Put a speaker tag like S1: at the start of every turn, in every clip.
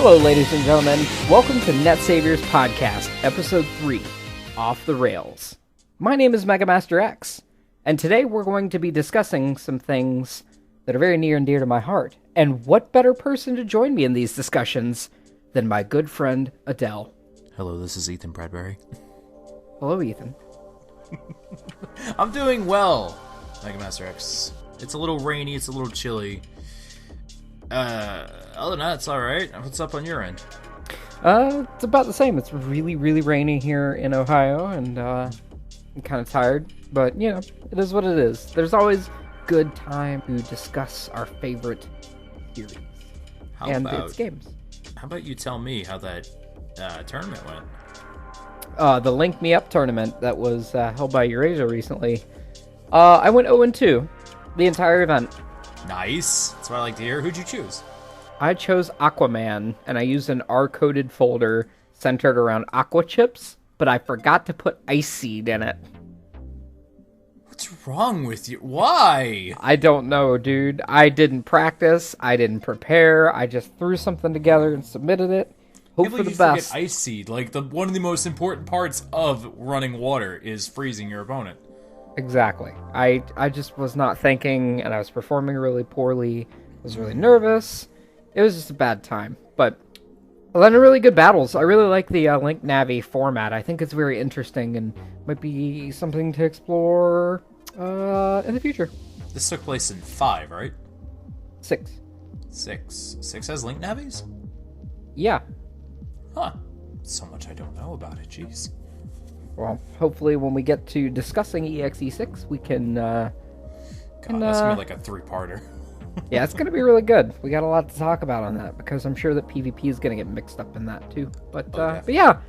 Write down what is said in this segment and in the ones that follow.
S1: Hello, ladies and gentlemen. Welcome to Net Saviors Podcast, Episode 3, Off the Rails. My name is MegaMasterX, and today we're going to be discussing some things that are very near and dear to my heart. And what better person to join me in these discussions than my good friend, Adell.
S2: Hello, this is Ethan Bradbury.
S1: Hello, Ethan.
S2: I'm doing well, MegaMasterX. It's a little rainy, it's a little chilly. Other than that, it's alright. What's up on your end?
S1: It's about the same. It's really, really rainy here in Ohio, and I'm kind of tired. But, you know, it is what it is. There's always good time to discuss our favorite series. Its games.
S2: How about you tell me how that tournament went?
S1: The Link Me Up tournament that was held by Eurasia recently. I went 0-2 the entire event.
S2: Nice. That's what I like to hear. Who'd you choose?
S1: I chose Aquaman, and I used an R-coded folder centered around Aqua Chips, but I forgot to put Ice Seed in it.
S2: What's wrong with you? Why?
S1: I don't know, dude. I didn't practice. I didn't prepare. I just threw something together and submitted it. Hope for the best.
S2: Ice Seed, like one of the most important parts of running water is freezing your opponent. Exactly.
S1: I just was not thinking, and I was performing really poorly. I was really nervous. It was just a bad time. But a lot of really good battles. I really like the Link Navi format. I think it's very interesting and might be something to explore in the future.
S2: This took place in 5, right?
S1: 6.
S2: 6 has Link Navis?
S1: Yeah.
S2: Huh. So much I don't know about it, jeez.
S1: Well, hopefully when we get to discussing EXE6, we can...
S2: God, that's going to be like a 3-parter.
S1: Yeah, it's going to be really good. We got a lot to talk about on that, because I'm sure that PvP is going to get mixed up in that, too. But yeah.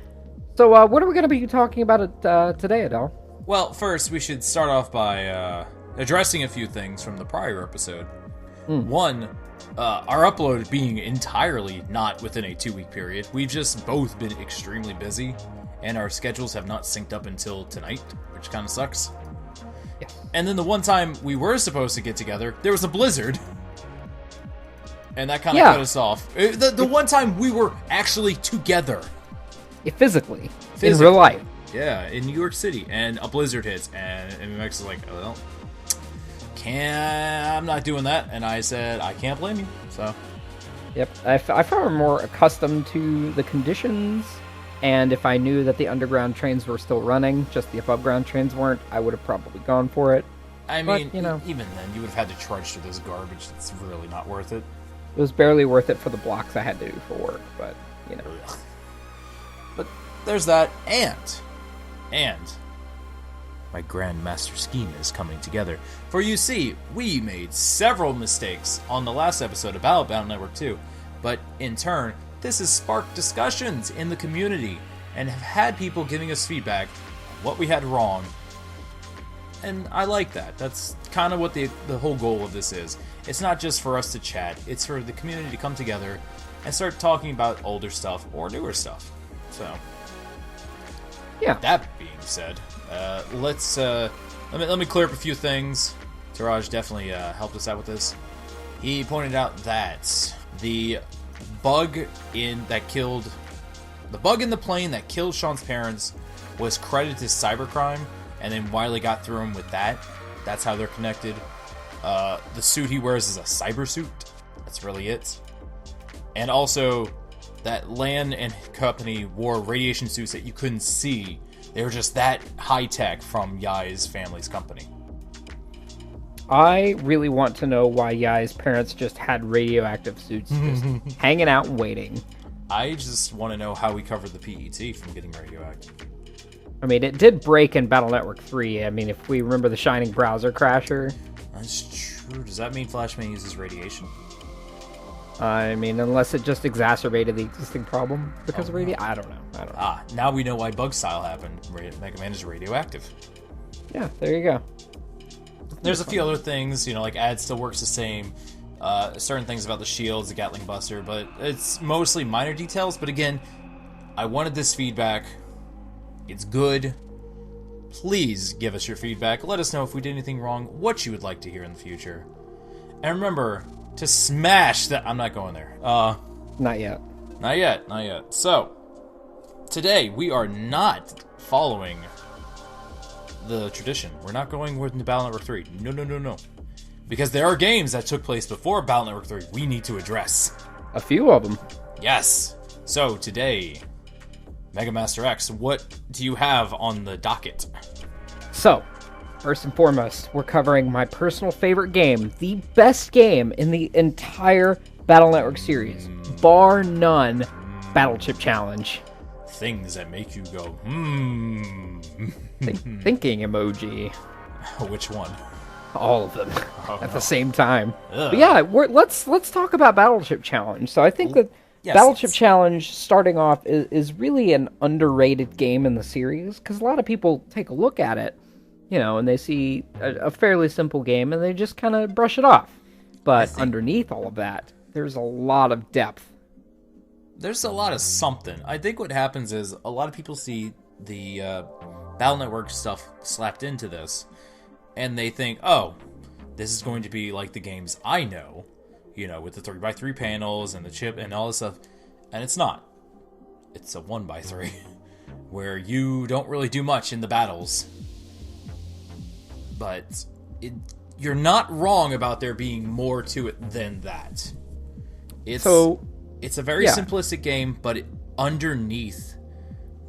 S1: So, what are we going to be talking about today, Adell?
S2: Well, first, we should start off by addressing a few things from the prior episode. One, our upload being entirely not within a 2-week period. We've just both been extremely busy, and our schedules have not synced up until tonight, which kind of sucks.
S1: Yeah.
S2: And then the one time we were supposed to get together, there was a blizzard, and that kind of cut us off. The one time we were actually together.
S1: Physically. In real life.
S2: Yeah, in New York City, and a blizzard hits, and MMX is like, well, I'm not doing that, and I said, I can't blame you, so.
S1: Yep, I found more accustomed to the conditions, and if I knew that the underground trains were still running, just the above ground trains weren't, I would have probably gone for it.
S2: I mean, you know, even then, you would have had to trudge through this garbage. It's really not worth it.
S1: It was barely worth it for the blocks I had to do for work, but, you know.
S2: But there's that, and my grand master scheme is coming together. For you see, we made several mistakes on the last episode about Battle Network 2, but in turn, this has sparked discussions in the community and have had people giving us feedback on what we had wrong. And I like that. That's kind of what the whole goal of this is. It's not just for us to chat, it's for the community to come together and start talking about older stuff or newer stuff. So,
S1: yeah.
S2: That being said, let me clear up a few things. Taraj definitely helped us out with this. He pointed out that the bug in the plane that killed Sean's parents was credited to cybercrime, and then Wiley got through him with that. That's how they're connected. The suit he wears is a cyber suit. That's really it. And also, that Lan and company wore radiation suits that you couldn't see. They were just that high-tech from Yai's family's company.
S1: I really want to know why Yai's parents just had radioactive suits just hanging out and waiting.
S2: I just want to know how we covered the PET from getting radioactive.
S1: I mean, it did break in Battle Network 3. I mean, if we remember the Shining Browser Crasher.
S2: That's true. Does that mean Flashman uses radiation?
S1: I mean, unless it just exacerbated the existing problem because of radiation. I don't know.
S2: Now we know why Bug Style happened. Mega Man is radioactive.
S1: Yeah, there you go.
S2: There's a few other things, you know, like ad still works the same. Certain things about the shields, the Gatling Buster, but it's mostly minor details. But again, I wanted this feedback. It's good. Please give us your feedback. Let us know if we did anything wrong, what you would like to hear in the future. And remember to smash that. I'm not going there.
S1: Not yet.
S2: Not yet, not yet. So, today we are not following the tradition. We're not going into Battle Network 3. No. Because there are games that took place before Battle Network 3 we need to address.
S1: A few of them.
S2: Yes. So, today, MegaMasterX, what do you have on the docket?
S1: So, first and foremost, we're covering my personal favorite game, the best game in the entire Battle Network series, bar none, Battle Chip Challenge.
S2: Things that make you go,
S1: Thinking emoji.
S2: Which one?
S1: All of them at the same time.
S2: Ugh.
S1: But yeah, let's talk about Battle Chip Challenge. So I think that
S2: Yes,
S1: Battle Chip Challenge, starting off, is really an underrated game in the series, because a lot of people take a look at it, and they see a fairly simple game, and they just kind of brush it off. But underneath all of that, there's a lot of depth.
S2: There's a lot of something. I think what happens is a lot of people see the Battle Network stuff slapped into this, and they think, oh, this is going to be like the games I know, with the 3x3 panels and the chip and all this stuff. And it's not. It's a 1x3, where you don't really do much in the battles. But you're not wrong about there being more to it than that. It's a very simplistic game, but underneath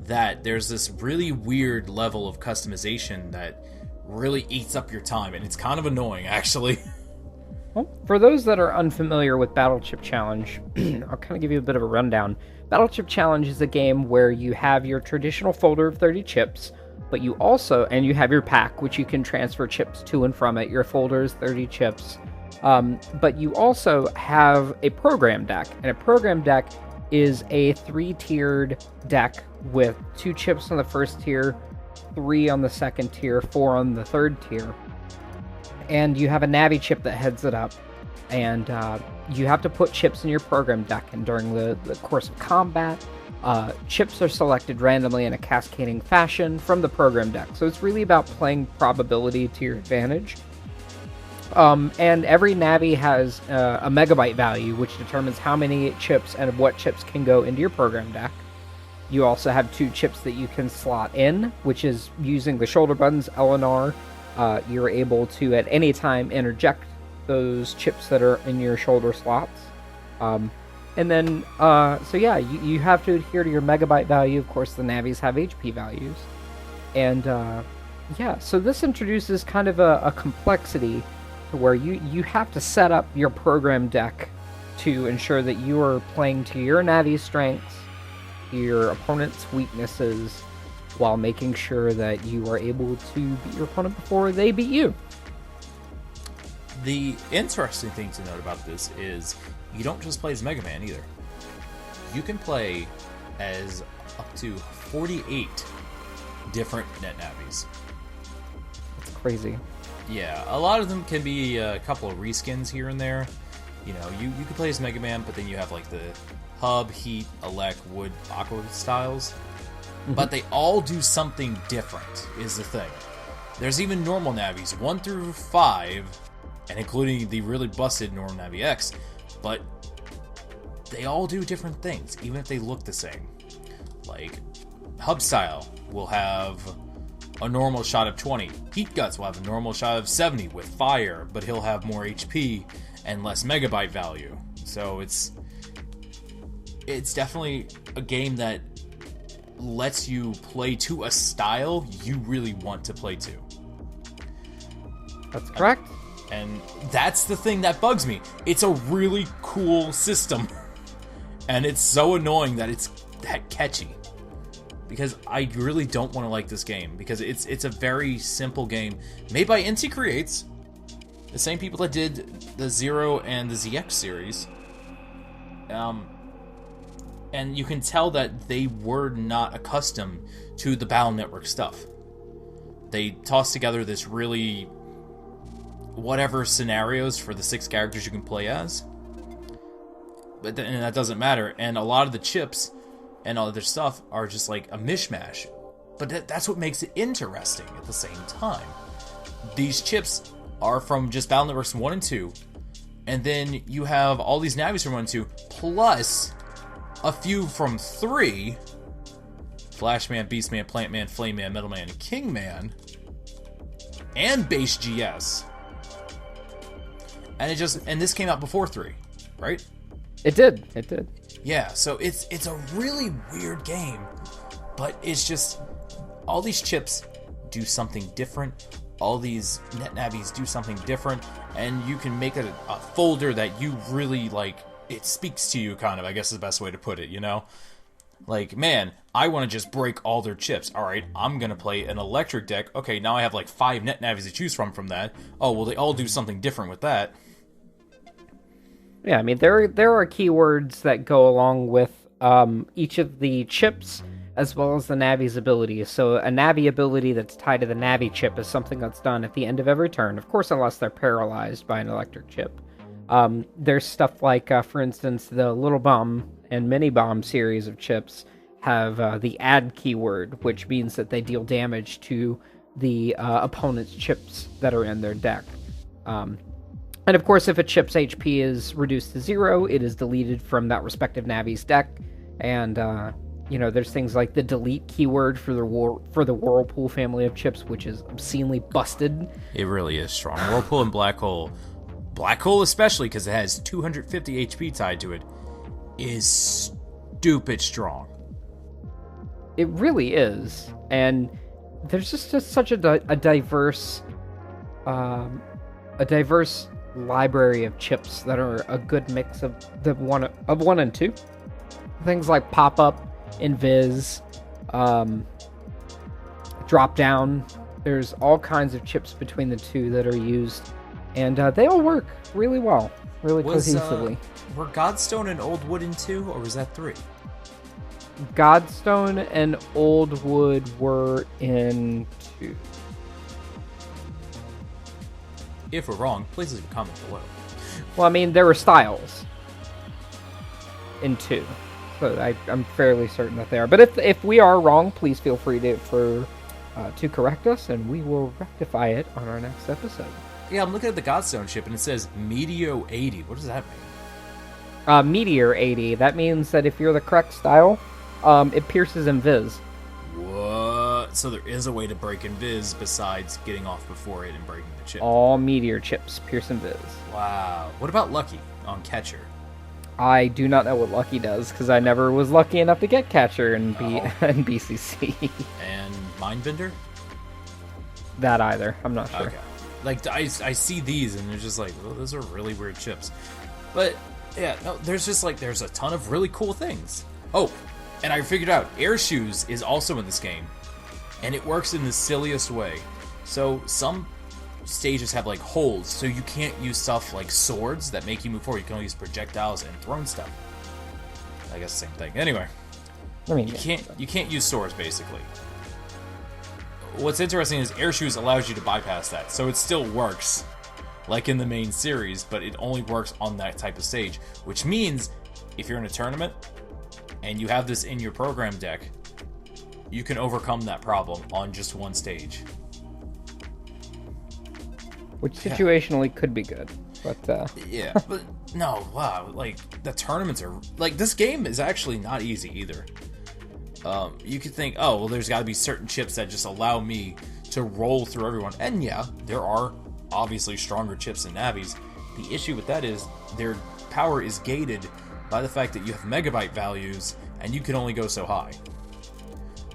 S2: that, there's this really weird level of customization that really eats up your time, and it's kind of annoying, actually.
S1: Well, for those that are unfamiliar with Battle Chip Challenge, I'll kind of give you a bit of a rundown. Battle Chip Challenge is a game where you have your traditional folder of 30 chips, but you also, and you have your pack, which you can transfer chips to and from it. Your folder is 30 chips. But you also have a program deck, and a program deck is a 3-tiered deck with 2 chips on the first tier, 3 on the second tier, 4 on the third tier. And you have a Navi chip that heads it up, and you have to put chips in your program deck, and during the course of combat, chips are selected randomly in a cascading fashion from the program deck. So it's really about playing probability to your advantage. And every Navi has a megabyte value, which determines how many chips and what chips can go into your program deck. You also have 2 chips that you can slot in, which is using the shoulder buttons, L and R. You're able to, at any time, interject those chips that are in your shoulder slots. And then, you have to adhere to your megabyte value. Of course, the Navis have HP values. And, so this introduces kind of a complexity to where you have to set up your program deck to ensure that you are playing to your Navi's strengths, your opponent's weaknesses, while making sure that you are able to beat your opponent before they beat you.
S2: The interesting thing to note about this is you don't just play as Mega Man either. You can play as up to 48 different net navis.
S1: That's crazy.
S2: Yeah, a lot of them can be a couple of reskins here and there. You can play as Mega Man, but then you have like the Hub, Heat, Elec, Wood, Aqua styles. But they all do something different, is the thing. There's even normal navis, 1 through 5, and including the really busted normal Navi X, but they all do different things, even if they look the same. Like, Hub style will have a normal shot of 20. Heat Guts will have a normal shot of 70 with fire, but he'll have more HP and less megabyte value. So it's definitely a game that lets you play to a style you really want to play to.
S1: That's correct.
S2: And that's the thing that bugs me. It's a really cool system. And it's so annoying that it's that catchy. Because I really don't want to like this game. Because it's a very simple game made by NC Creates. The same people that did the Zero and the ZX series. And you can tell that they were not accustomed to the Battle Network stuff. They tossed together this really whatever scenarios for the 6 characters you can play as. But then, and that doesn't matter. And a lot of the chips and all other stuff are just like a mishmash. But that's what makes it interesting at the same time. These chips are from just Battle Networks 1 and 2. And then you have all these navis from 1 and 2, plus a few from 3, Flashman, Beastman, Plantman, Flameman, Metalman, and Kingman, and Base GS. And this came out before 3, right?
S1: It did.
S2: Yeah, so it's a really weird game, but it's just all these chips do something different. All these NetNavis do something different, and you can make a folder that you really like. It speaks to you, kind of, I guess is the best way to put it, you know? Like, man, I want to just break all their chips. Alright, I'm going to play an electric deck. Okay, now I have like 5 NetNavis to choose from that. Oh, well, they all do something different with that.
S1: Yeah, I mean, there are keywords that go along with each of the chips, as well as the Navi's abilities. So a Navi ability that's tied to the Navi chip is something that's done at the end of every turn, of course, unless they're paralyzed by an electric chip. There's stuff like, for instance, the Little Bomb and Mini Bomb series of chips have the add keyword, which means that they deal damage to the opponent's chips that are in their deck. And of course, if a chip's HP is reduced to 0, it is deleted from that respective Navi's deck. And, there's things like the delete keyword for the Whirlpool family of chips, which is obscenely busted.
S2: It really is strong. Whirlpool and Black Hole. Black Hole especially, because it has 250 HP tied to it, is stupid strong.
S1: It really is. And there's just such a diverse library of chips that are a good mix of one and 2. Things like pop-up, invis, drop down. There's all kinds of chips between the 2 that are used, and they all work really well, really cohesively.
S2: Were Godstone and Old Wood in 2, or was that 3?
S1: Godstone and Old Wood were in 2.
S2: If we're wrong, please leave a comment below.
S1: Well, I mean, there were styles in 2, so I'm fairly certain that they are. But if we are wrong, please feel free to correct us, and we will rectify it on our next episode.
S2: Yeah, I'm looking at the Godstone chip, and it says Meteo 80. What does that mean?
S1: Meteor 80. That means that if you're the correct style, it pierces invis.
S2: What? So there is a way to break invis besides getting off before it and breaking the chip.
S1: All meteor chips pierce invis.
S2: Wow. What about Lucky on Catcher?
S1: I do not know what Lucky does, because I never was lucky enough to get Catcher in BCC.
S2: And Mindbender?
S1: That either. I'm not sure.
S2: Okay. Like, I see these, and they're just like, well, those are really weird chips. But, yeah, no, there's a ton of really cool things. Oh, and I figured out, Air Shoes is also in this game, and it works in the silliest way. So, some stages have, like, holes, so you can't use stuff like swords that make you move forward. You can only use projectiles and thrown stuff. I guess the same thing. Anyway,
S1: I mean,
S2: you can't use swords, basically. What's interesting is Air Shoes allows you to bypass that, so it still works, like in the main series, but it only works on that type of stage, which means if you're in a tournament and you have this in your program deck, you can overcome that problem on just one stage.
S1: Which situationally could be good, but
S2: yeah, but no, wow, like the tournaments are like, this game is actually not easy either. You could think, oh, well, there's got to be certain chips that just allow me to roll through everyone. And yeah, there are obviously stronger chips than Navis. The issue with that is their power is gated by the fact that you have megabyte values and you can only go so high.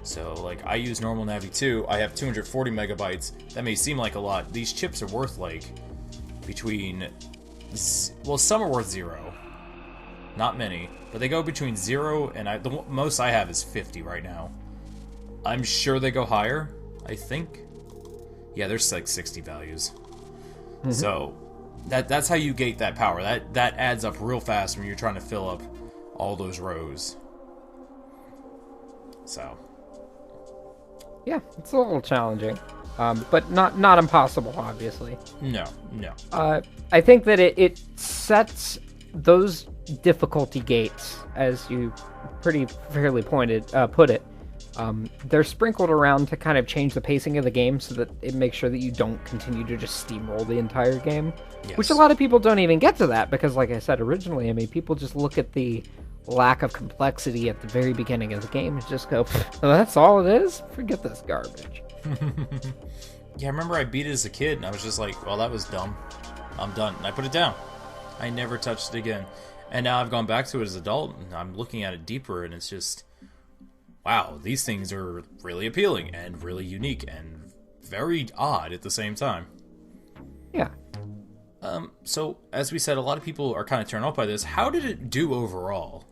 S2: So, like, I use normal Navi 2. I have 240 megabytes. That may seem like a lot. These chips are worth, like, between... Well, some are worth 0. Not many. But they go between 0 and... the most I have is 50 right now. I'm sure they go higher, I think. Yeah, there's, like, 60 values. Mm-hmm. So, that's how you gate that power. That adds up real fast when you're trying to fill up all those rows. So...
S1: yeah, it's a little challenging, but not impossible, obviously.
S2: No.
S1: I think that it sets those difficulty gates, as you pretty fairly put it. They're sprinkled around to kind of change the pacing of the game so that it makes sure that you don't continue to just steamroll the entire game. Yes. Which a lot of people don't even get to that because, like I said originally, I mean, people just look at the lack of complexity at the very beginning of the game and just go, that's all it is? Forget this garbage.
S2: Yeah, I remember I beat it as a kid, and I was just like, well, that was dumb. I'm done. And I put it down. I never touched it again. And now I've gone back to it as an adult, and I'm looking at it deeper, and it's just, wow, these things are really appealing and really unique and very odd at the same time.
S1: Yeah.
S2: So, as we said, a lot of people are kind of turned off by this. How did it do overall?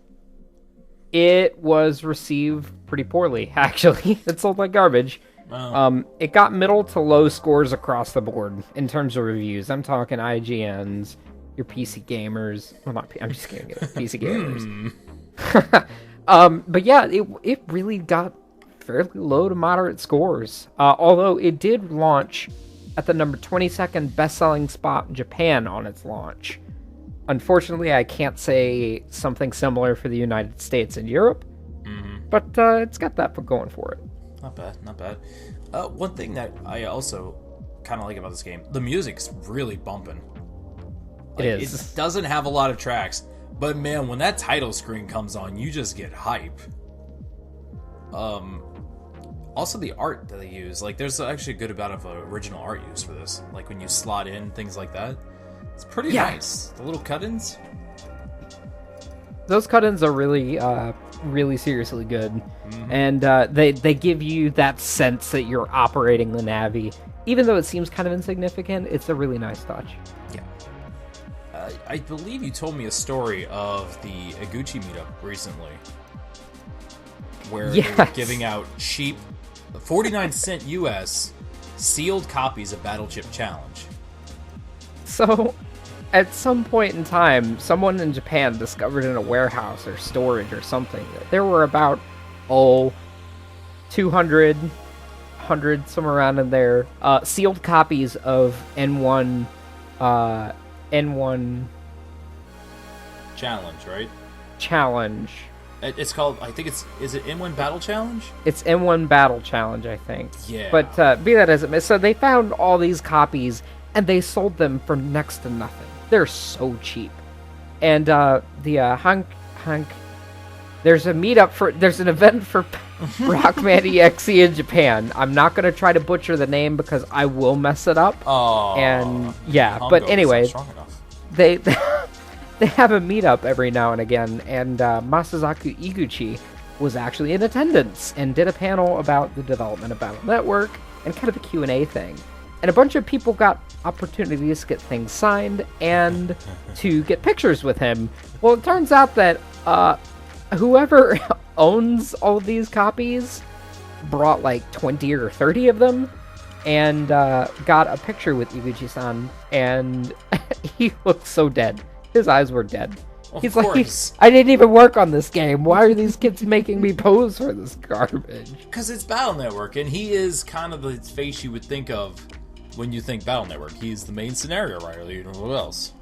S1: It was received pretty poorly, actually. It sold like garbage.
S2: Oh.
S1: It got middle to low scores across the board in terms of reviews. I'm talking IGNs, your PC gamers. Well, not I'm just kidding. PC gamers. But yeah, it really got fairly low to moderate scores. Although it did launch at the number 22nd best-selling spot in Japan on its launch. Unfortunately, I can't say something similar for the United States and Europe, but it's got that going for it.
S2: Not bad, not bad. One thing that I also kind of like about this game, the music's really bumping. Like,
S1: it is.
S2: It doesn't have a lot of tracks, but man, when that title screen comes on, you just get hype. Also, the art that they use, like, there's actually a good amount of original art use for this. Like, when you slot in, things like that. It's pretty nice. The little cut-ins.
S1: Those cut-ins are really, really seriously good. And they give you that sense that you're operating the Navi. Even though it seems kind of insignificant, it's a really nice touch.
S2: Yeah. I believe you told me a story of the Iguchi meetup recently. Where they were giving out cheap 49-cent US sealed copies of Battleship Challenge.
S1: So, at some point in time, someone in Japan discovered in a warehouse or storage or something that there were about, 200, 100, somewhere around in there, sealed copies of N1
S2: Challenge, right?
S1: Challenge.
S2: It's called, I think is it N1 Battle Challenge?
S1: It's N1 Battle Challenge, I think.
S2: Yeah.
S1: But be that as it may, so they found all these copies, and they sold them for next to nothing. They're so cheap. And the Hank, there's a meetup there's an event for megaman.exe in Japan. I'm not going to try to butcher the name because I will mess it up.
S2: Oh.
S1: And yeah, but anyway, they they have a meetup every now and again, and Masazaku Iguchi was actually in attendance and did a panel about the development of Battle Network and kind of a Q&A thing. And a bunch of people got opportunities to get things signed and to get pictures with him. Well, it turns out that whoever owns all of these copies brought like 20 or 30 of them and got a picture with Iguchi-san, and he looked so dead. His eyes were dead. He's
S2: course.
S1: like, I didn't even work on this game. Why are these kids making me pose for this garbage?
S2: Because it's Battle Network, and he is kind of the face you would think of when you think Battle Network. He's the main scenario writer. You know who else?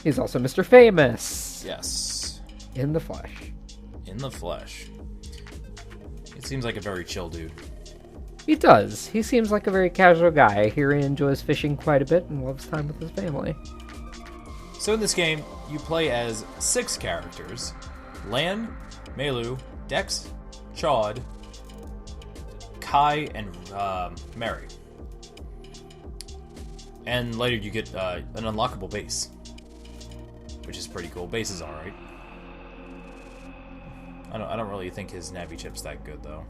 S1: He's also Mr. Famous.
S2: Yes.
S1: In the flesh.
S2: In the flesh. It seems like a very chill dude.
S1: He does. He seems like a very casual guy. I hear he enjoys fishing quite a bit and loves time with his family.
S2: So in this game, you play as 6 characters. Lan, Melu, Dex, Chaude, Kai, and Mary. And later you get an unlockable base, which is pretty cool. Base is alright. I don't really think his Navi chip's that good, though.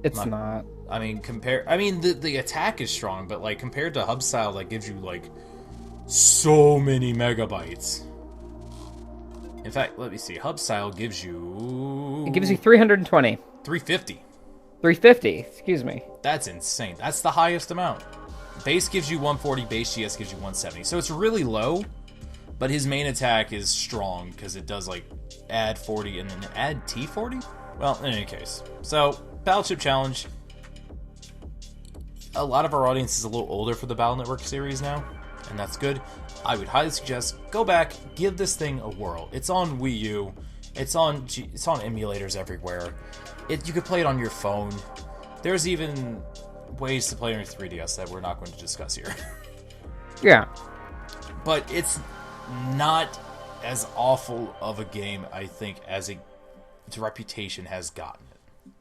S1: It's not.
S2: I mean, the attack is strong, but like compared to hub style, that gives you like so many megabytes. In fact, let me see. Hub style gives you...
S1: It gives you 320.
S2: 350.
S1: 350, excuse me.
S2: That's insane. That's the highest amount. Base gives you 140, base GS gives you 170. So it's really low, but his main attack is strong because it does like add 40 and then add T40? Well, in any case. So, Battleship Challenge. A lot of our audience is a little older for the Battle Network series now, and that's good. I would highly suggest go back, give this thing a whirl. It's on Wii U. It's on emulators everywhere. You could play it on your phone. There's even ways to play on your 3DS that we're not going to discuss here.
S1: Yeah.
S2: But it's not as awful of a game, I think, as its reputation has gotten it.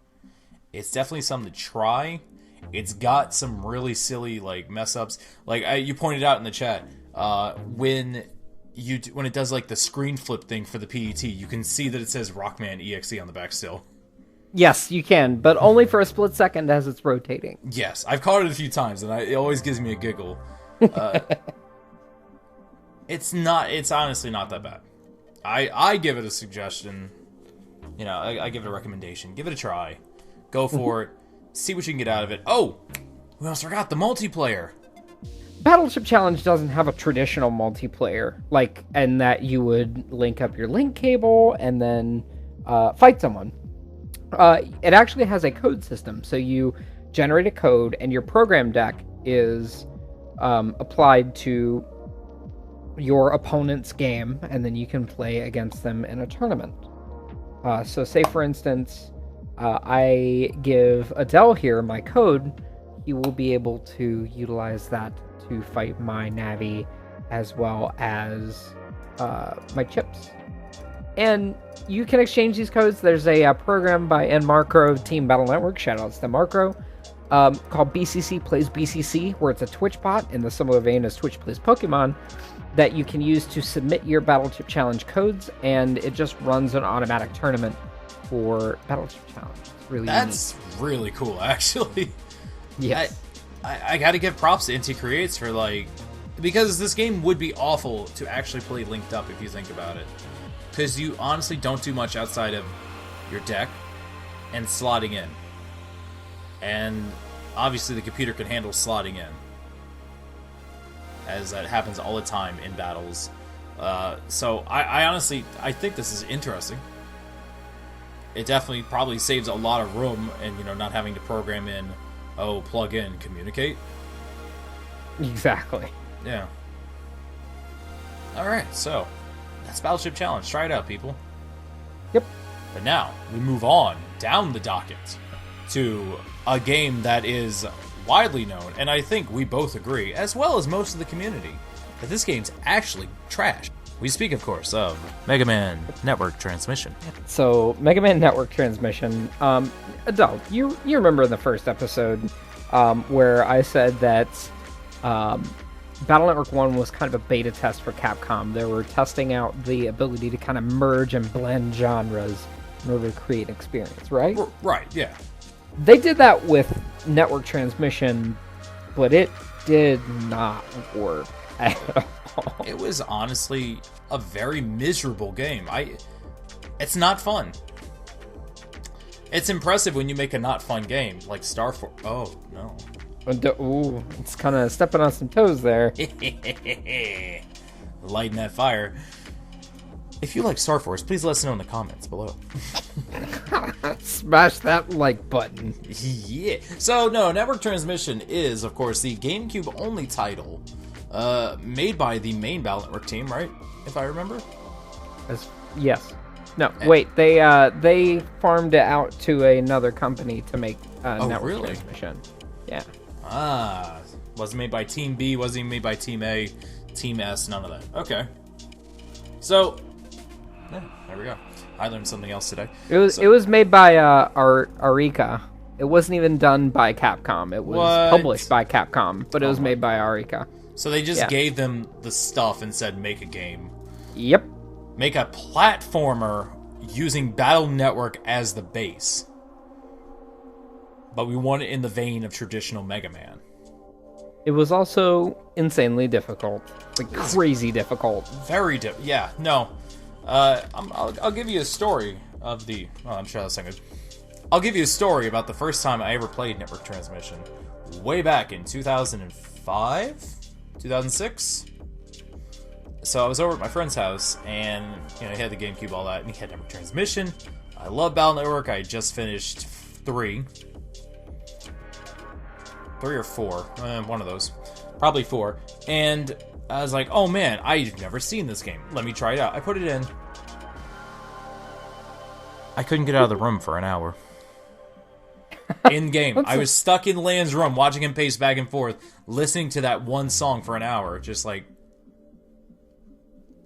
S2: It's definitely something to try. It's got some really silly like mess ups. Like you pointed out in the chat, when it does like the screen flip thing for the PET, you can see that it says Rockman.exe on the back still.
S1: Yes, you can, but only for a split second as it's rotating.
S2: Yes, I've caught it a few times, and it always gives me a giggle. It's honestly not that bad. I give it a suggestion. You know, I give it a recommendation. Give it a try. Go for it. See what you can get out of it. Oh, we almost forgot the multiplayer.
S1: Battleship Challenge doesn't have a traditional multiplayer, and that you would link up your link cable and then fight someone. It actually has a code system, so you generate a code, and your program deck is applied to your opponent's game, and then you can play against them in a tournament. So say, for instance, I give Adell here my code, he will be able to utilize that to fight my Navi as well as my chips. And you can exchange these codes. There's a program by Nmarcro Team Battle Network, shoutouts to Marcro, called BCC Plays BCC, where it's a Twitch bot in the similar vein as Twitch Plays Pokemon, that you can use to submit your Battleship Challenge codes, and it just runs an automatic tournament for Battleship Challenge. It's really
S2: That's unique. Really cool, actually.
S1: Yes.
S2: I gotta give props to Inti Creates for, because this game would be awful to actually play linked up if you think about it. Because you honestly don't do much outside of your deck and slotting in. And obviously the computer can handle slotting in, as that happens all the time in battles. So I honestly think this is interesting. It definitely probably saves a lot of room, and not having to program in, plug in, communicate.
S1: Exactly.
S2: Yeah. Alright, so that's Battleship Challenge. Try it out, people.
S1: Yep.
S2: But now, we move on down the docket to a game that is widely known, and I think we both agree, as well as most of the community, that this game's actually trash. We speak, of course, of Mega Man Network Transmission.
S1: So, Mega Man Network Transmission, Adele, you remember in the first episode where I said that Battle Network 1 was kind of a beta test for Capcom. They were testing out the ability to kind of merge and blend genres in order to create an experience, right?
S2: Right, yeah.
S1: They did that with Network Transmission, but it did not work at all.
S2: It was honestly a very miserable game. It's not fun. It's impressive when you make a not fun game, like Star Force. Oh, no.
S1: Ooh, it's kind of stepping on some toes there.
S2: Lighting that fire. If you like Star Force, please let us know in the comments below.
S1: Smash that like button.
S2: Yeah. So, no, Network Transmission is, of course, the GameCube-only title made by the main Battle Network team, right? If I remember?
S1: Yes. No, wait. They farmed it out to another company to make Network Transmission. Yeah.
S2: Wasn't made by Team B, wasn't even made by Team A, Team S, none of that. Okay. So, yeah, there we go. I learned something else today.
S1: It was made by Arika. It wasn't even done by Capcom. It was published by Capcom, but it was made by Arika.
S2: So they just gave them the stuff and said, make a game.
S1: Yep.
S2: Make a platformer using Battle Network as the base. But we want it in the vein of traditional Mega Man.
S1: It was also insanely difficult. Like, crazy difficult.
S2: Very difficult. Yeah, no. I'll give you a story of the... Oh, I'm sure that's not good. I'll give you a story about the first time I ever played Network Transmission. Way back in 2005? 2006? So I was over at my friend's house, and he had the GameCube, all that, and he had Network Transmission. I love Battle Network. I had just finished 3 or 4, one of those, probably 4. And I was like, oh man, I've never seen this game. Let me try it out. I put it in. I couldn't get out of the room for an hour. In game, I was stuck in Land's room watching him pace back and forth, listening to that one song for an hour. Just like,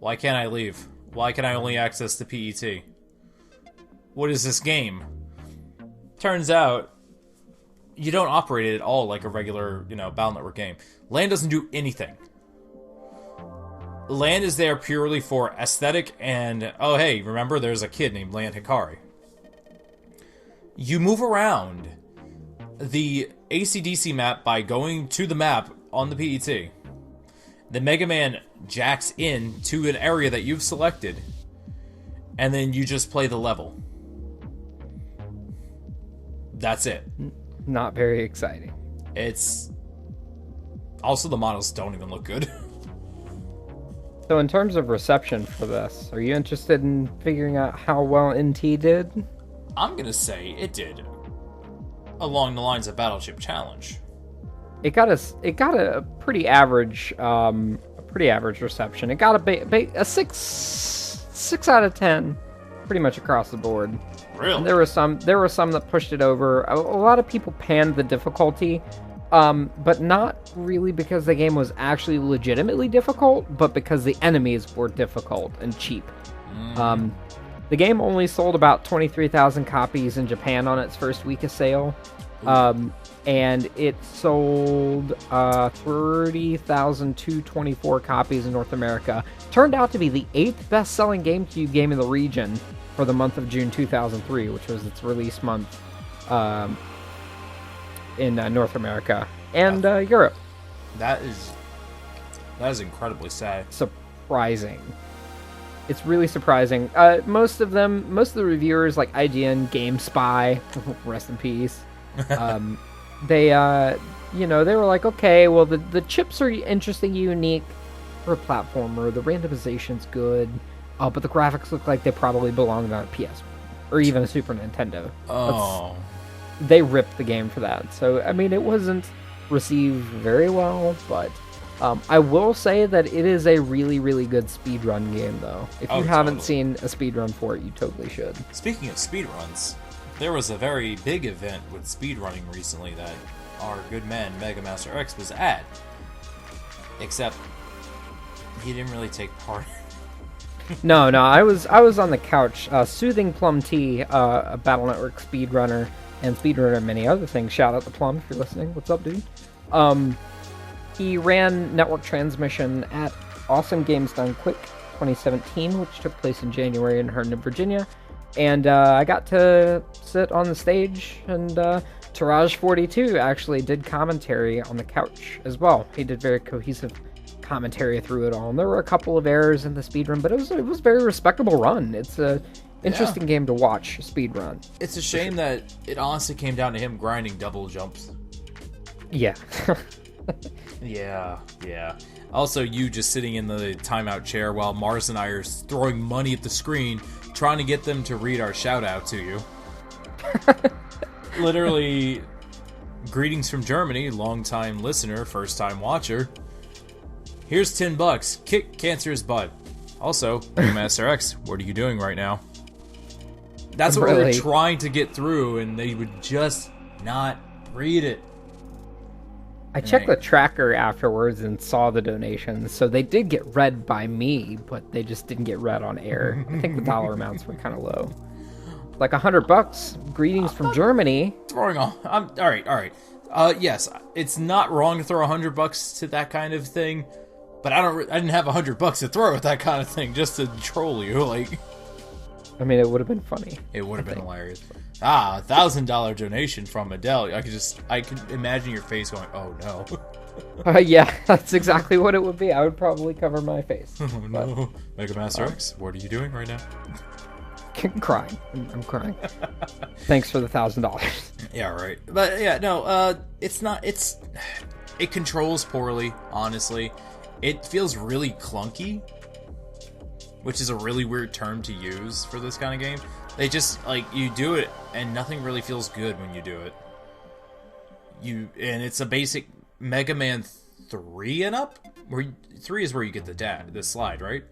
S2: why can't I leave? Why can I only access the PET? What is this game? Turns out, you don't operate it at all like a regular, Battle Network game. LAN doesn't do anything. LAN is there purely for aesthetic and, oh hey, remember there's a kid named LAN Hikari. You move around the AC/DC map by going to the map on the PET. The Mega Man jacks in to an area that you've selected, and then you just play the level. That's it.
S1: Not very exciting.
S2: It's... Also, the models don't even look good.
S1: So in terms of reception for this, are you interested in figuring out how well NT did?
S2: I'm gonna say it did. Along the lines of Battleship Challenge.
S1: It got a pretty average reception. It got a 6 out of 10, pretty much across the board.
S2: Really?
S1: And there were some that pushed it over. A lot of people panned the difficulty, but not really because the game was actually legitimately difficult, but because the enemies were difficult and cheap. The game only sold about 23,000 copies in Japan on its first week of sale. And it sold 30,224 copies in North America. Turned out to be the 8th best-selling GameCube game in the region for the month of June 2003, which was its release month in North America and Europe.
S2: That is incredibly sad.
S1: Surprising. It's really surprising. Most of the reviewers, like IGN, GameSpy, rest in peace. They were like, okay, well, the chips are interesting, unique for a platformer. The randomization's good, but the graphics look like they probably belonged on a PS or even a Super Nintendo.
S2: Oh,
S1: they ripped the game for that. So I mean, it wasn't received very well, but I will say that it is a really, really good speedrun game, though. If you haven't seen a speedrun for it, you totally should.
S2: Speaking of speedruns, there was a very big event with speedrunning recently that our good man MegaMasterX was at. Except he didn't really take part.
S1: No, I was on the couch, soothing Plum T, a Battle Network speedrunner and speedrunner and many other things. Shout out to Plum if you're listening. What's up, dude? He ran network transmission at Awesome Games Done Quick 2017, which took place in January in Herndon, Virginia. And I got to sit on the stage, and Taraj42 actually did commentary on the couch as well. He did very cohesive commentary through it all. And there were a couple of errors in the speedrun, but it was a very respectable run. It's a interesting game to watch, speedrun.
S2: It's a shame that it honestly came down to him grinding double jumps.
S1: Yeah.
S2: Yeah. Also, you just sitting in the timeout chair while Mars and I are throwing money at the screen, trying to get them to read our shout out to you. Literally, greetings from Germany, long-time listener, first-time watcher. Here's $10. Kick cancer's butt. Also, MegaMasterX, what are you doing right now? That's what we were trying to get through, and they would just not read it.
S1: I checked the tracker afterwards and saw the donations, so they did get read by me, but they just didn't get read on air. I think the dollar amounts were kind of low. Like $100. Greetings from Germany.
S2: All right. Yes, it's not wrong to throw $100 to that kind of thing, but I didn't have $100 to throw at that kind of thing just to troll you. Like,
S1: I mean, it would have been funny.
S2: It would have been hilarious. $1,000 donation from Adell. I could imagine your face going, "Oh no."
S1: Yeah, that's exactly what it would be. I would probably cover my face.
S2: Oh no, MegaMasterX, what are you doing right now?
S1: Crying. I'm crying. Thanks for the $1,000.
S2: Yeah, right. But yeah, no. It's not. It controls poorly. Honestly, it feels really clunky, which is a really weird term to use for this kind of game. They just, you do it, and nothing really feels good when you do it. And it's a basic Mega Man 3 and up? 3 is where you get the slide, right?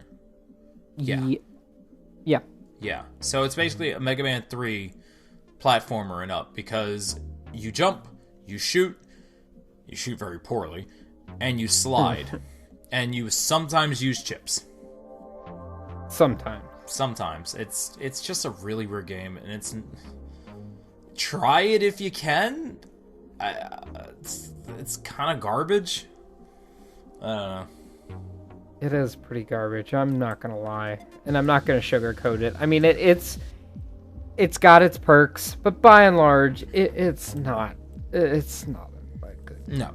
S2: Yeah. Yeah. So it's basically a Mega Man 3 platformer and up, because you jump, you shoot very poorly, and you slide. And you sometimes use chips.
S1: Sometimes.
S2: It's just a really weird game, and try it if you can. It's kind of garbage. I don't know.
S1: It is pretty garbage. I'm not gonna lie, and I'm not gonna sugarcoat it. I mean, it's got its perks, but by and large, it's not. It's not that good.
S2: No.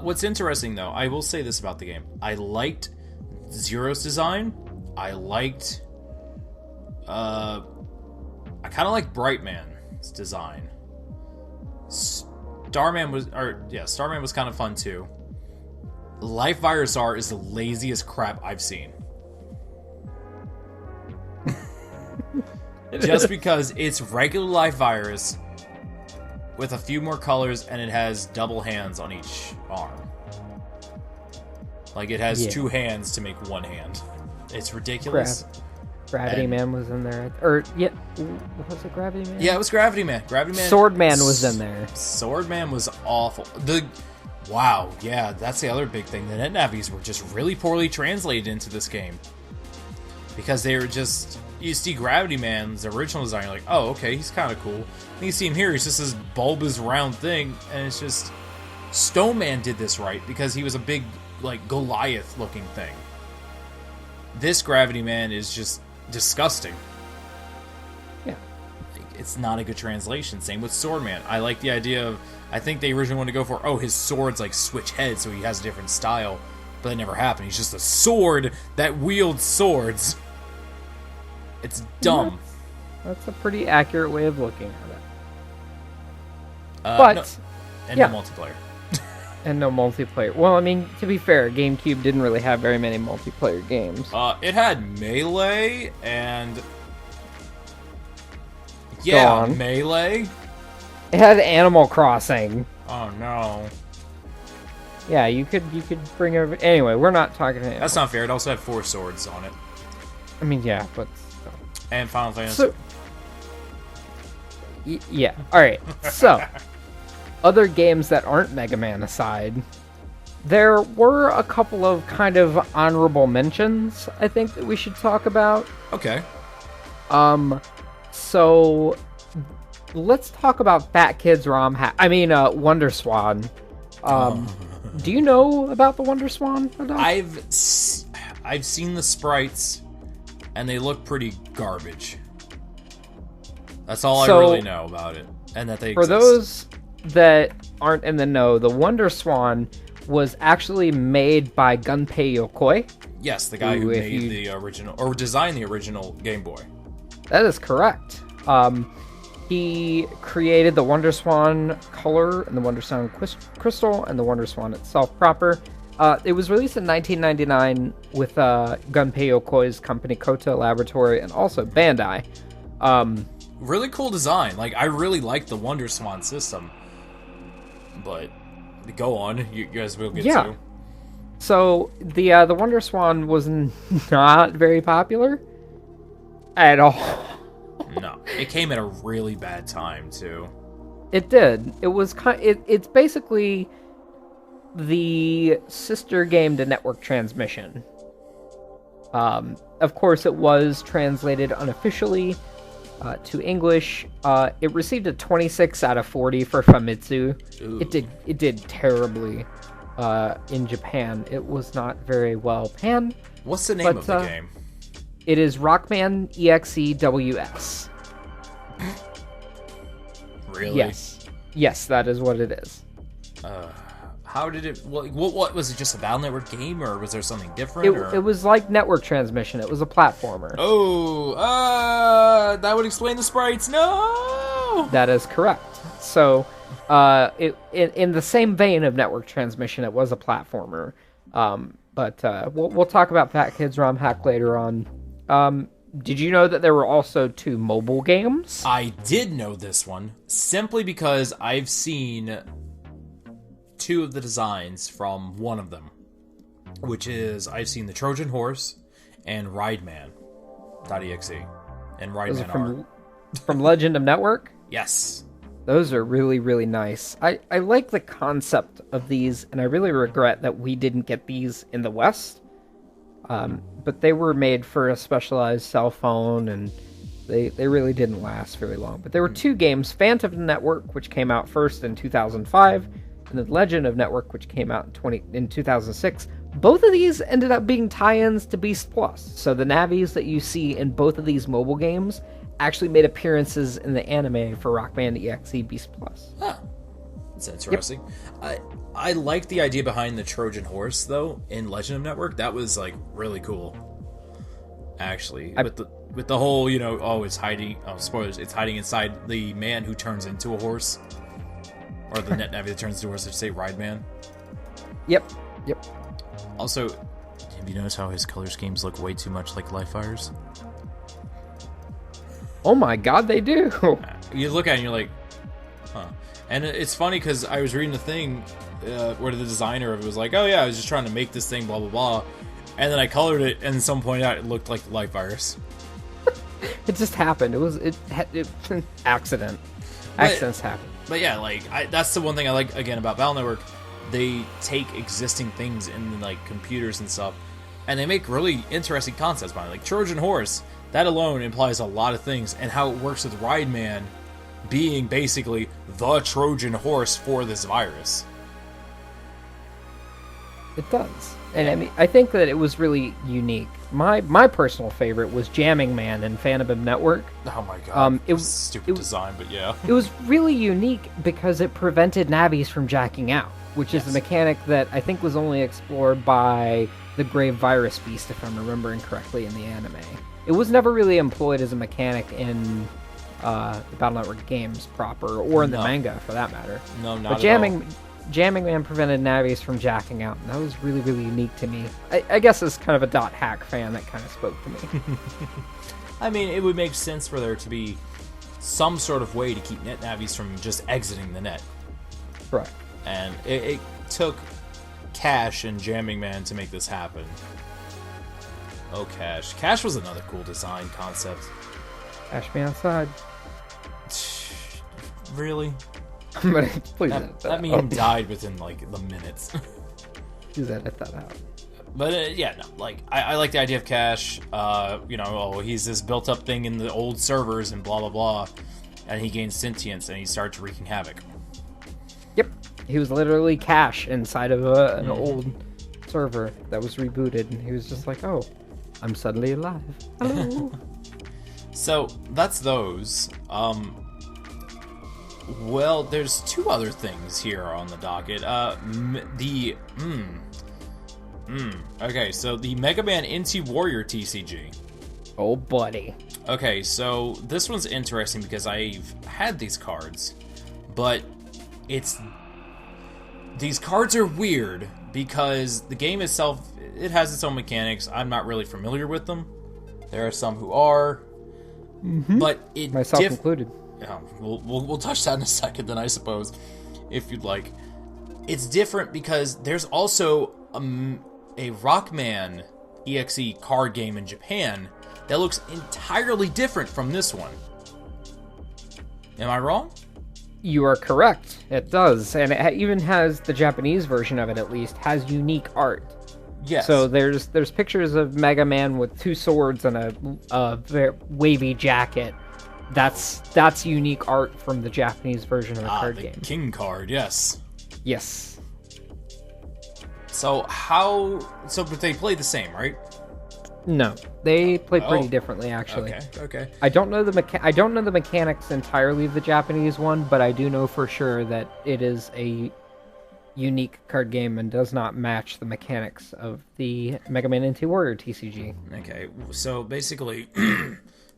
S2: What's interesting though, I will say this about the game: I liked Zero's design. I liked. I kind of like Brightman's design. Starman was kind of fun too. Life Virus R is the laziest crap I've seen. Just because it's regular Life Virus with a few more colors, and it has double hands on each arm. Like, it has two hands to make one hand. It's ridiculous.
S1: Gravity Man was in there. Was it Gravity Man?
S2: Yeah, it was Gravity Man.
S1: Sword Man was in there.
S2: Sword Man was awful. Wow, yeah, that's the other big thing. The NetNavis were just really poorly translated into this game. Because they were just... You see Gravity Man's original design, you're like, oh, okay, he's kind of cool. And you see him here, he's just this bulbous round thing, and it's just... Stone Man did this right, because he was a big, like, Goliath-looking thing. This Gravity Man is just disgusting.
S1: Yeah.
S2: It's not a good translation. Same with Sword Man. I like the idea of... I think they originally wanted to go for, his swords, like, switch heads, so he has a different style. But that never happened. He's just a sword that wields swords. It's dumb.
S1: That's a pretty accurate way of looking at it.
S2: No multiplayer.
S1: And no multiplayer. Well, I mean, to be fair, GameCube didn't really have very many multiplayer games.
S2: It had Melee and... Yeah, Melee.
S1: It had Animal Crossing.
S2: Oh, no.
S1: Yeah, you could bring over... Anyway, we're not talking...
S2: That's not fair. It also had 4 swords on it.
S1: I mean, yeah, but...
S2: And Final Fantasy.
S1: So, yeah. Alright, so... Other games that aren't Mega Man aside, there were a couple of kind of honorable mentions, I think, that we should talk about.
S2: Okay.
S1: So... Let's talk about Fat Kids Wonder Swan. Do you know about the Wonder Swan?
S2: I've seen the sprites, and they look pretty garbage. That's all I really know about it, and that they exist.
S1: For those that aren't in the know, the Wonder Swan was actually made by Gunpei Yokoi.
S2: Yes, the guy who made the original, or designed the original Game Boy.
S1: That is correct. He created the Wonder Swan color and the Wonder Swan crystal and the Wonder Swan itself proper. It was released in 1999 with Gunpei Yokoi's company Kota Laboratory and also Bandai.
S2: Really cool design. Like, I really like the Wonder Swan system. But go on, you guys will get to.
S1: So the Wonder Swan was not very popular at all.
S2: No, it came at a really bad time too.
S1: It did. It was it's basically the sister game to Network Transmission. Of course, it was translated unofficially to English. It received a 26 out of 40 for Famitsu. Ooh. It did terribly in Japan. It was not very well panned.
S2: What's the name of the game?
S1: It is Rockman.exe WS.
S2: Really?
S1: Yes, that is what it is.
S2: How did it... What was it, just a Battle Network game, or was there something different?
S1: It was like Network Transmission. It was a platformer.
S2: Oh, that would explain the sprites. No!
S1: That is correct. So, in the same vein of Network Transmission, it was a platformer. But we'll talk about Fat Kids ROM Hack later on. Did you know that there were also 2 mobile games?
S2: I did know this one, simply because I've seen 2 of the designs from one of them, which is, I've seen the Trojan Horse and Rideman.exe and Rideman
S1: from Legend of Network?
S2: Yes.
S1: Those are really, really nice. I like the concept of these, and I really regret that we didn't get these in the West. But they were made for a specialized cell phone, and they really didn't last very long. But there were two games, Phantom Network, which came out first in 2005, and The Legend of Network, which came out in 2006. Both of these ended up being tie-ins to Beast Plus. So the Navis that you see in both of these mobile games actually made appearances in the anime for Rock Band EXE Beast Plus.
S2: Huh. That's interesting. Yep. I like the idea behind the Trojan horse, though, in Legend of Network. That was, like, really cool. Actually. With the whole, it's hiding... Oh, spoilers. It's hiding inside the man who turns into a horse. Or the net Navi that turns into a horse. Did you say Ride Man?
S1: Yep.
S2: Also, have you noticed how his color schemes look way too much like Life Fires?
S1: Oh my god, they do!
S2: You look at it and you're like, huh. And it's funny because I was reading the thing where the designer of it was like, oh yeah, I was just trying to make this thing, blah, blah, blah. And then I colored it, and someone pointed out it looked like Life Virus.
S1: It just happened. It was accident. Accidents happen.
S2: But yeah, that's the one thing I like, again, about Battle Network. They take existing things in, like, computers and stuff, and they make really interesting concepts behind it. Like Trojan Horse, that alone implies a lot of things, and how it works with Ride Man being basically the Trojan horse for this virus.
S1: It does. And I think that it was really unique. My personal favorite was Jamming Man in Phantom Network.
S2: Oh my god.
S1: It was
S2: stupid design, but yeah.
S1: It was really unique because it prevented Navis from jacking out, which is a mechanic that I think was only explored by the Grave Virus Beast, if I'm remembering correctly, in the anime. It was never really employed as a mechanic in the Battle Network games proper, or in the manga, for that matter.
S2: No, not
S1: but
S2: at all.
S1: Jamming Man prevented Navis from jacking out, and that was really, really unique to me. I guess as kind of a Dot Hack fan, that kind of spoke to me.
S2: I mean, it would make sense for there to be some sort of way to keep net Navis from just exiting the net.
S1: Right.
S2: And it took Cash and Jamming Man to make this happen. Oh, Cash. Cash was another cool design concept.
S1: Cash me outside.
S2: Really?
S1: Please
S2: that meme died within, like, the minutes.
S1: Please edit that out.
S2: But, I like the idea of Cash. He's this built-up thing in the old servers and blah, blah, blah. And he gains sentience and he starts wreaking havoc.
S1: Yep. He was literally Cash inside of an old server that was rebooted. And he was just like, oh, I'm suddenly alive. Hello.
S2: So, that's those. Well, there's two other things here on the docket. Okay, so the Mega Man NT Warrior TCG.
S1: Oh, buddy.
S2: Okay, so this one's interesting because I've had these cards, but these cards are weird because the game itself, it has its own mechanics. I'm not really familiar with them. There are some who are, but it
S1: myself included.
S2: Yeah, we'll touch that in a second then, I suppose, if you'd like. It's different because there's also a Rockman EXE card game in Japan that looks entirely different from this one. Am I wrong?
S1: You are correct. It does. And it even has, the Japanese version of it at least, has unique art.
S2: Yes.
S1: So there's pictures of Mega Man with two swords and a very wavy jacket. That's unique art from the Japanese version of the card game.
S2: King card, yes.
S1: Yes.
S2: So but they play the same, right?
S1: No, they play pretty differently, actually.
S2: Okay.
S1: I don't know the mechanics entirely of the Japanese one, but I do know for sure that it is a unique card game and does not match the mechanics of the Mega Man NT Warrior TCG.
S2: Okay, so basically,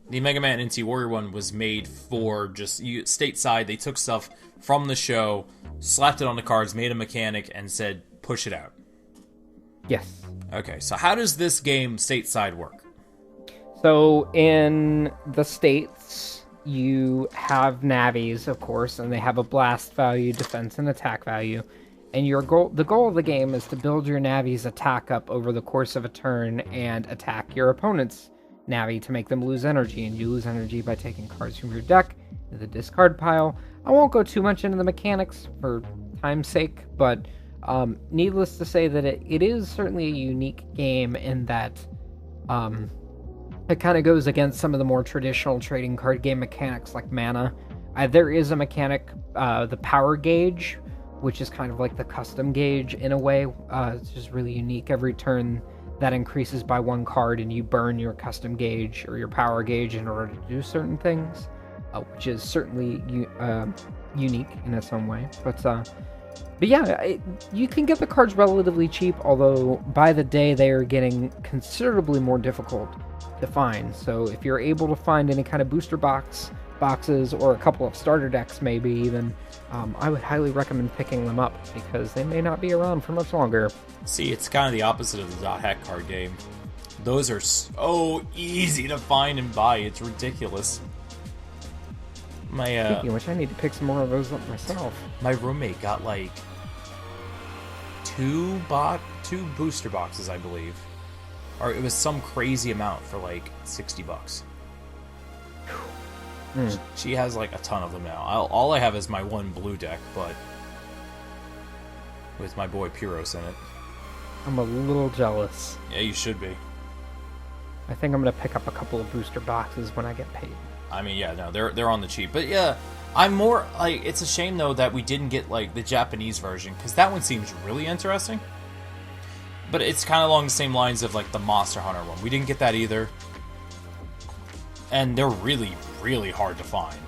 S2: the Mega Man NT Warrior one was made for just stateside. They took stuff from the show, slapped it on the cards, made a mechanic, and said, push it out.
S1: Yes.
S2: Okay, so how does this game stateside work?
S1: So in the States, you have Navis, of course, and they have a blast value, defense, and attack value. And the goal of the game is to build your Navi's attack up over the course of a turn and attack your opponent's Navi to make them lose energy. And you lose energy by taking cards from your deck to the discard pile. I won't go too much into the mechanics for time's sake, but Needless to say that it is certainly a unique game in that it kind of goes against some of the more traditional trading card game mechanics like mana. There is a mechanic, the power gauge, which is kind of like the custom gauge in a way. It's just really unique. Every turn that increases by one card, and you burn your custom gauge or your power gauge in order to do certain things, which is certainly unique in its own way. But yeah, you can get the cards relatively cheap, although by the day they are getting considerably more difficult to find. So if you're able to find any kind of booster boxes or a couple of starter decks maybe even, I would highly recommend picking them up because they may not be around for much longer.
S2: See, it's kind of the opposite of the .hack card game. Those are so easy to find and buy, it's ridiculous.
S1: Speaking of which, I need to pick some more of those up myself.
S2: My roommate got like two booster boxes, I believe. Or it was some crazy amount for like $60. She has like a ton of them now. All I have is my one blue deck, but with my boy Pyros in it.
S1: I'm a little jealous.
S2: Yeah, you should be.
S1: I think I'm going to pick up a couple of booster boxes when I get paid.
S2: I mean, yeah, no, they're on the cheap. But yeah, I'm more like, it's a shame though that we didn't get like the Japanese version, because that one seems really interesting. But it's kind of along the same lines of like the Monster Hunter one. We didn't get that either. And they're really, really hard to find.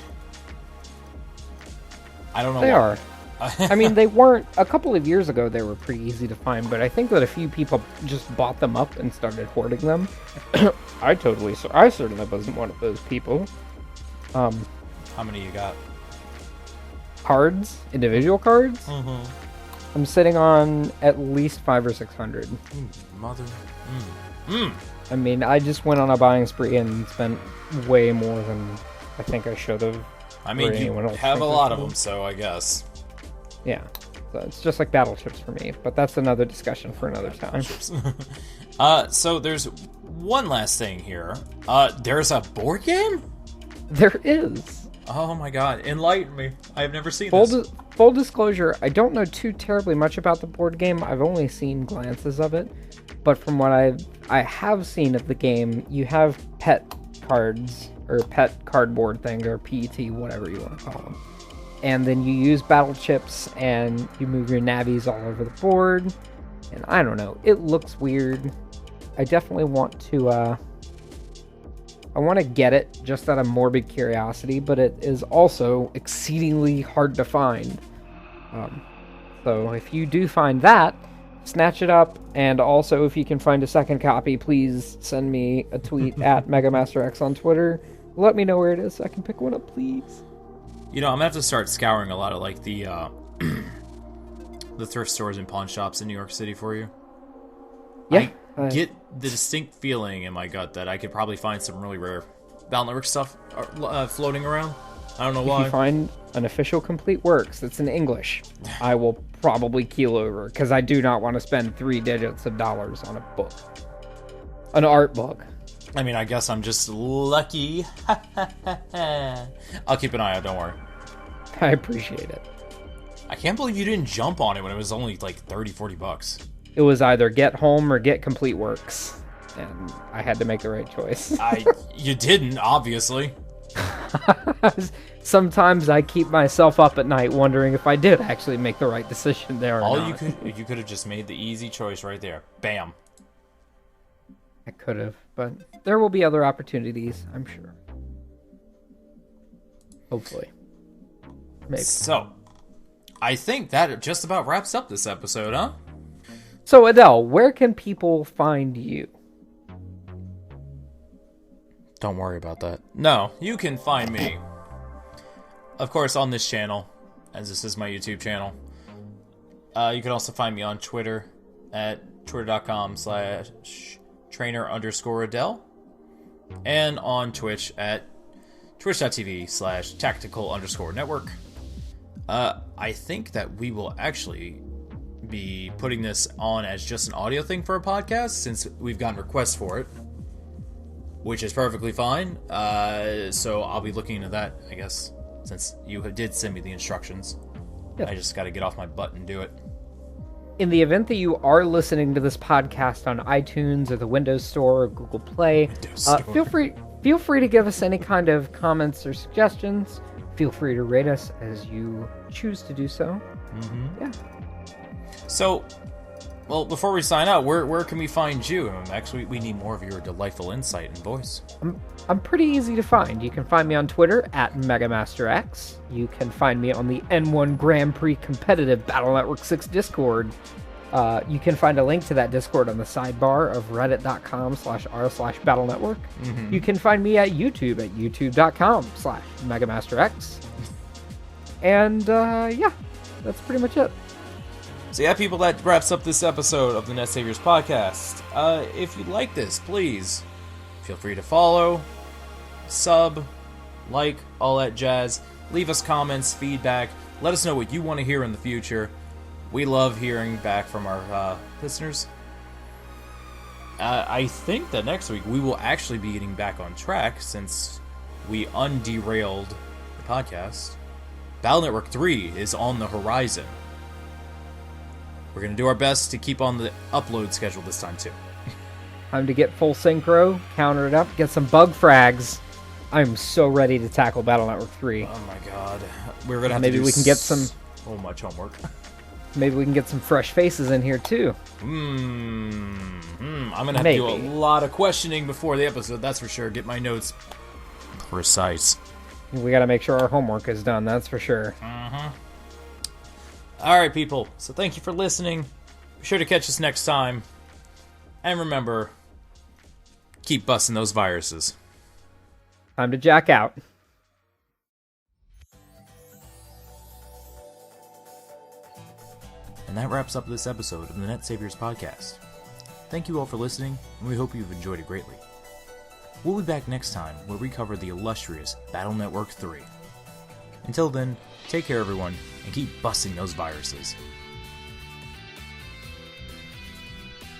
S2: I don't know
S1: They
S2: why.
S1: are. I mean, they weren't... A couple of years ago, they were pretty easy to find, but I think that a few people just bought them up and started hoarding them. I certainly wasn't one of those people.
S2: How many you got?
S1: Cards? Individual cards?
S2: Mm-hmm.
S1: I'm sitting on at least 500 or 600. I mean, I just went on a buying spree and spent way more than I think I should have.
S2: I mean, you have a lot of them, so I guess.
S1: Yeah. So it's just like battle chips for me, but that's another discussion for another time.
S2: So there's one last thing here. There's a board game?
S1: There is.
S2: Oh my god, enlighten me. I've never seen this.
S1: Full disclosure, I don't know too terribly much about the board game. I've only seen glances of it. But from what I have seen of the game, you have pet cards, or pet cardboard thing, or PET, whatever you want to call them. And then you use battle chips, and you move your navies all over the board. And I don't know, it looks weird. I definitely want to, I want to get it just out of morbid curiosity, but it is also exceedingly hard to find. So if you do find that, snatch it up, and also if you can find a second copy, please send me a tweet at MegaMasterX on Twitter. Let me know where it is so I can pick one up, please.
S2: You know, I'm gonna have to start scouring a lot of like the the thrift stores and pawn shops in New York City for you.
S1: Yeah.
S2: I get the distinct feeling in my gut that I could probably find some really rare Battle Network stuff floating around. I don't know why.
S1: If you find an official Complete Works that's in English, I will probably keel over, because I do not want to spend 3 digits of dollars on a book. An art book.
S2: I mean, I guess I'm just lucky. I'll keep an eye out, don't worry.
S1: I appreciate it.
S2: I can't believe you didn't jump on it when it was only like $30-$40.
S1: It was either get home or get Complete Works, and I had to make the right choice.
S2: You didn't, obviously.
S1: Sometimes I keep myself up at night wondering if I did actually make the right decision there or not.
S2: You could have just made the easy choice right there. Bam.
S1: I could have, but there will be other opportunities, I'm sure. Hopefully. Maybe.
S2: So, I think that just about wraps up this episode, huh?
S1: So, Adell, where can people find you?
S2: Don't worry about that. No, you can find me, of course, on this channel, as this is my YouTube channel. You can also find me on Twitter at twitter.com/trainer_Adell, and on Twitch at twitch.tv/tactical_network. I think that we will actually be putting this on as just an audio thing for a podcast, since we've gotten requests for it, which is perfectly fine. So I'll be looking into that, I guess, since you did send me the instructions.
S1: Yeah.
S2: I just got to get off my butt and do it.
S1: In the event that you are listening to this podcast on iTunes or the Windows Store or Google Play, feel free to give us any kind of comments or suggestions. Feel free to rate us as you choose to do so.
S2: Mm-hmm.
S1: Yeah.
S2: So, well, before we sign out, where can we find you, MMX? We need more of your delightful insight and voice.
S1: I'm pretty easy to find. You can find me on Twitter at MegaMasterX. You can find me on the N1 Grand Prix competitive Battle Network 6 Discord. You can find a link to that Discord on the sidebar of reddit.com/r/BattleNetwork.
S2: Mm-hmm.
S1: You can find me at YouTube at youtube.com/MegaMasterX. And, yeah, that's pretty much it.
S2: So yeah, people, that wraps up this episode of the Net Saviors podcast. If you like this, please feel free to follow, sub, like, all that jazz. Leave us comments, feedback. Let us know what you want to hear in the future. We love hearing back from our listeners. I think that next week we will actually be getting back on track since we underailed the podcast. Battle Network 3 is on the horizon. We're going to do our best to keep on the upload schedule this time too.
S1: Time to get full synchro, counter it up, get some bug frags. I'm so ready to tackle Battle Network 3.
S2: Oh my god. We're going to have
S1: maybe
S2: to do
S1: we can get some
S2: so much homework.
S1: Maybe we can get some fresh faces in here too.
S2: I'm going to have to do a lot of questioning before the episode, that's for sure. Get my notes precise.
S1: We got to make sure our homework is done, that's for sure.
S2: Uh-huh. Alright, people. So thank you for listening. Be sure to catch us next time. And remember, keep busting those viruses.
S1: Time to jack out.
S2: And that wraps up this episode of the Net Saviors podcast. Thank you all for listening, and we hope you've enjoyed it greatly. We'll be back next time where we cover the illustrious Battle Network 3. Until then, take care everyone, and keep busting those viruses.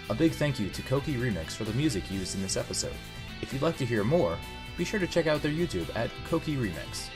S2: A big thank you to Kokiremix for the music used in this episode. If you'd like to hear more, be sure to check out their YouTube at Kokiremix.